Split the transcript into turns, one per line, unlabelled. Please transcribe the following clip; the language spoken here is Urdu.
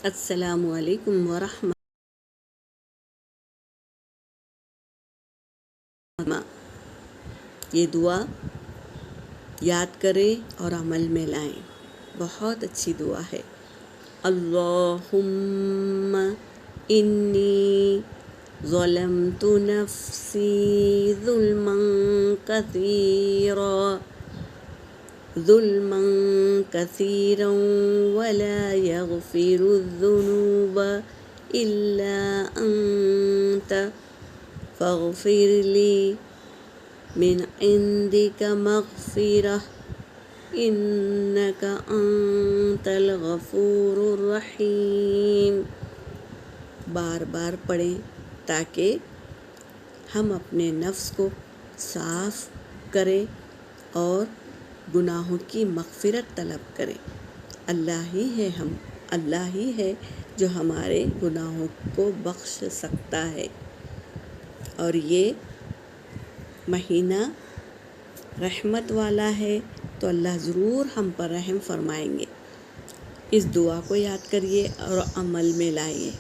السلام علیکم ورحمۃ اللہ۔ یہ دعا یاد کریں اور عمل میں لائیں، بہت اچھی دعا ہے۔ اللہم انی ظلمت نفسی ظلما ولا يغفر الذنوب إلا أنت فاغفر لي من عندك مغفرة إنك أنت الغفور الرحیم۔ بار بار پڑھیں تاکہ ہم اپنے نفس کو صاف کریں اور گناہوں کی مغفرت طلب کریں۔ اللہ ہی ہے جو ہمارے گناہوں کو بخش سکتا ہے، اور یہ مہینہ رحمت والا ہے تو اللہ ضرور ہم پر رحم فرمائیں گے۔ اس دعا کو یاد کریے اور عمل میں لائیے۔